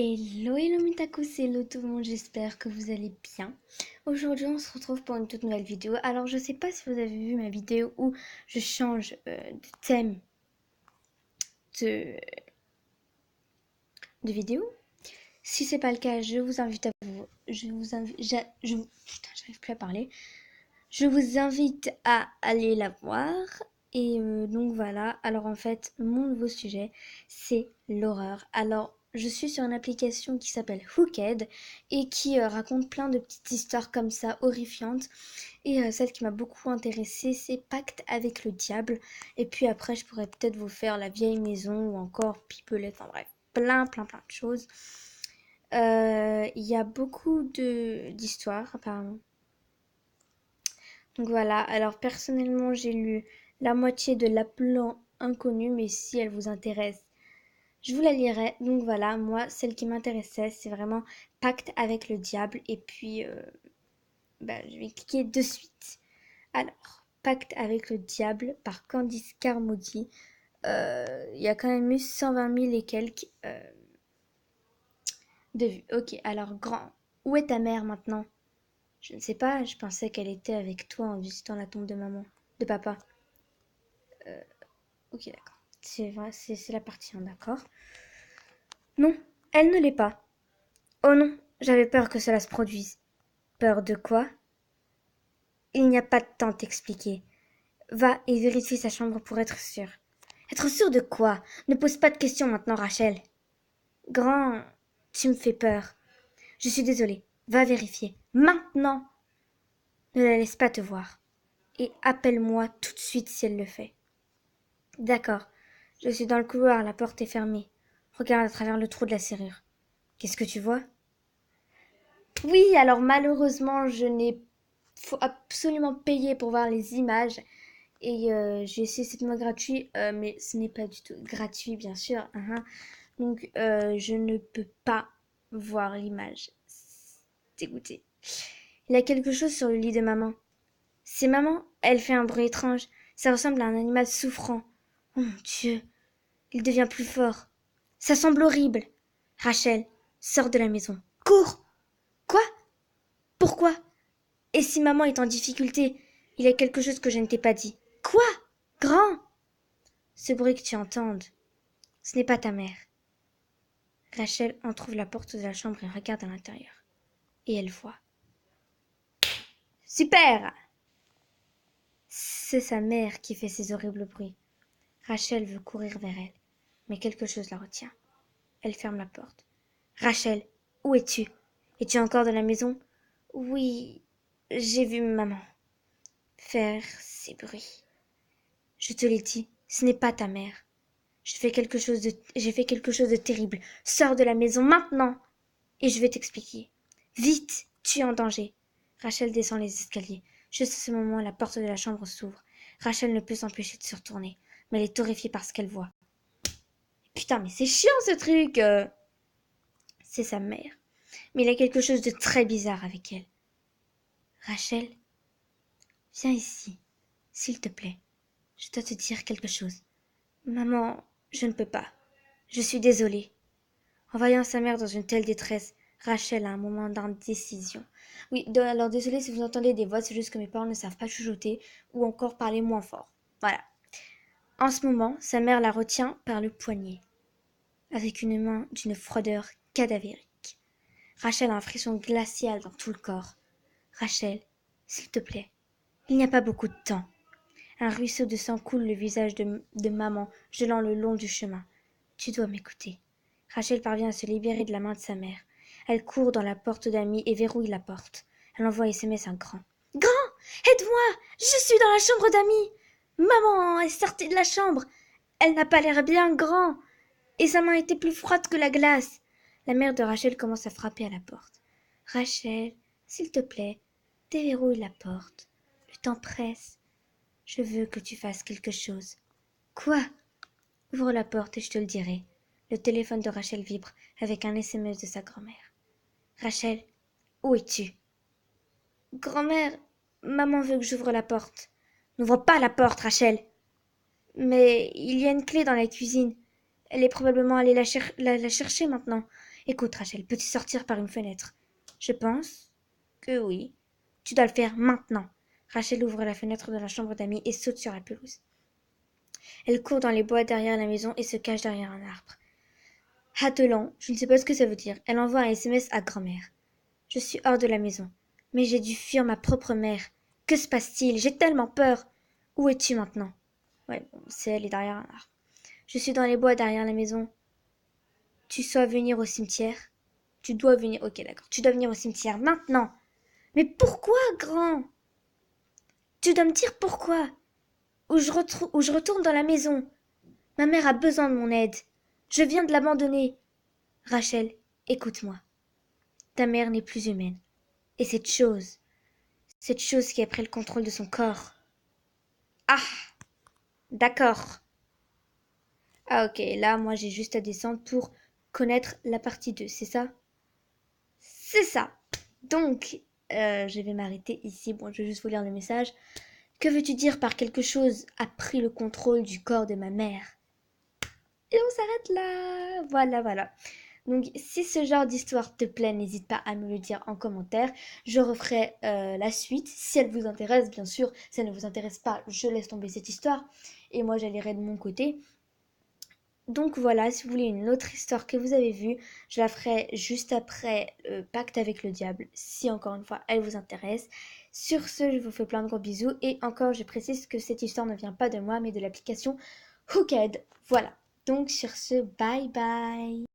Hello, hello Mitakus, hello tout le monde, j'espère que vous allez bien. Aujourd'hui on se retrouve pour une toute nouvelle vidéo. Alors je sais pas si vous avez vu ma vidéo où je change de thème de, de vidéo. Si c'est pas le cas, je vous invite à vous... putain, j'arrive plus à parler. Je vous invite à aller la voir. Et donc voilà, alors en fait, mon nouveau sujet, c'est l'horreur. Alors, je suis sur une application qui s'appelle Hooked et qui raconte plein de petites histoires comme ça, horrifiantes. Et celle qui m'a beaucoup intéressée, c'est Pacte avec le diable. Et puis après, je pourrais peut-être vous faire La vieille maison ou encore Pipelette, enfin bref, plein de choses. Il y a beaucoup d'histoires apparemment. Donc voilà, alors personnellement j'ai lu la moitié de L'appelant inconnu, mais si elle vous intéresse, je vous la lirai. Donc voilà, moi celle qui m'intéressait c'est vraiment Pacte avec le diable. Et puis je vais cliquer de suite. Alors, Pacte avec le diable par Candice Carmody. Il y a quand même eu 120 000 et quelques de vues. Ok, alors grand, où est ta mère maintenant? Je ne sais pas, je pensais qu'elle était avec toi en visitant la tombe de maman, de papa. Ok, d'accord. C'est vrai, c'est la partie 1, d'accord. Non, elle ne l'est pas. Oh non, j'avais peur que cela se produise. Peur de quoi? Il n'y a pas de temps de t'expliquer. Va et vérifie sa chambre pour être sûr. Être sûr de quoi? Ne pose pas de questions maintenant, Rachel. Grand, tu me fais peur. Je suis désolée. Va vérifier. Maintenant! Ne la laisse pas te voir. Et appelle-moi tout de suite si elle le fait. D'accord. Je suis dans le couloir, la porte est fermée. Regarde à travers le trou de la serrure. Qu'est-ce que tu vois? Oui, alors malheureusement, faut absolument payer pour voir les images. Et j'ai essayé cette mois gratuit, mais ce n'est pas du tout gratuit, bien sûr. Donc, je ne peux pas voir l'image. Dégoûté. Il y a quelque chose sur le lit de maman. C'est maman, elle fait un bruit étrange. Ça ressemble à un animal souffrant. Oh mon Dieu, il devient plus fort. Ça semble horrible. Rachel, sors de la maison. Cours! Quoi? Pourquoi? Et si maman est en difficulté? Il y a quelque chose que je ne t'ai pas dit. Quoi? Grand? Ce bruit que tu entends, ce n'est pas ta mère. Rachel entr'ouvre la porte de la chambre et regarde à l'intérieur. Et elle voit. Super! C'est sa mère qui fait ces horribles bruits. Rachel veut courir vers elle, mais quelque chose la retient. Elle ferme la porte. Rachel, où es-tu? Es-tu encore dans la maison? Oui, j'ai vu maman faire ces bruits. Je te l'ai dit, ce n'est pas ta mère. J'ai fait quelque chose de terrible. Sors de la maison maintenant et je vais t'expliquer. Vite, tu es en danger. Rachel descend les escaliers. Juste à ce moment, la porte de la chambre s'ouvre. Rachel ne peut s'empêcher de se retourner, mais elle est horrifiée par ce qu'elle voit. Putain, mais c'est chiant ce truc. C'est sa mère. Mais il y a quelque chose de très bizarre avec elle. Rachel, viens ici, s'il te plaît. Je dois te dire quelque chose. Maman, je ne peux pas. Je suis désolée. En voyant sa mère dans une telle détresse, Rachel a un moment d'indécision. Oui, alors désolée si vous entendez des voix, c'est juste que mes parents ne savent pas chuchoter ou encore parler moins fort. Voilà. En ce moment, sa mère la retient par le poignet, avec une main d'une froideur cadavérique. Rachel a un frisson glacial dans tout le corps. Rachel, s'il te plaît, il n'y a pas beaucoup de temps. Un ruisseau de sang coule le visage de maman, gelant le long du chemin. Tu dois m'écouter. Rachel parvient à se libérer de la main de sa mère. Elle court dans la porte d'amis et verrouille la porte. Elle envoie SMS à Grand. Grand, aide-moi! Je suis dans la chambre d'amis! Maman est sortie de la chambre! Elle n'a pas l'air bien, Grand! Et sa main était plus froide que la glace! La mère de Rachel commence à frapper à la porte. Rachel, s'il te plaît, déverrouille la porte. Le temps presse. Je veux que tu fasses quelque chose. Quoi? Ouvre la porte et je te le dirai. Le téléphone de Rachel vibre avec un SMS de sa grand-mère. Rachel, où es-tu? Grand-mère, maman veut que j'ouvre la porte. N'ouvre pas la porte, Rachel. Mais il y a une clé dans la cuisine. Elle est probablement allée la chercher maintenant. Écoute, Rachel, peux-tu sortir par une fenêtre? Je pense que oui. Tu dois le faire maintenant. Rachel ouvre la fenêtre de la chambre d'Amy et saute sur la pelouse. Elle court dans les bois derrière la maison et se cache derrière un arbre. Attelant, je ne sais pas ce que ça veut dire. Elle envoie un SMS à grand-mère. Je suis hors de la maison. Mais j'ai dû fuir ma propre mère. Que se passe-t-il? J'ai tellement peur. Où es-tu maintenant? Ouais, bon, c'est elle est derrière un arbre. Je suis dans les bois derrière la maison. Tu dois venir au cimetière. Tu dois venir. Ok, d'accord. Tu dois venir au cimetière maintenant. Mais pourquoi, grand? Tu dois me dire pourquoi. Ou je retourne dans la maison. Ma mère a besoin de mon aide. Je viens de l'abandonner. Rachel, écoute-moi. Ta mère n'est plus humaine. Et cette chose qui a pris le contrôle de son corps. Ah, d'accord. Ah ok, là moi j'ai juste à descendre pour connaître la partie 2, c'est ça? C'est ça. Donc, je vais m'arrêter ici. Bon, je vais juste vous lire le message. Que veux-tu dire par quelque chose a pris le contrôle du corps de ma mère? Et on s'arrête là. Voilà, voilà. Donc, si ce genre d'histoire te plaît, n'hésite pas à me le dire en commentaire. Je referai la suite, si elle vous intéresse, bien sûr. Si elle ne vous intéresse pas, je laisse tomber cette histoire. Et moi, j'allierai de mon côté. Donc voilà, si vous voulez une autre histoire que vous avez vue, je la ferai juste après Pacte avec le diable, si encore une fois elle vous intéresse. Sur ce, je vous fais plein de gros bisous et encore je précise que cette histoire ne vient pas de moi mais de l'application Hooked. Voilà, donc sur ce, bye bye.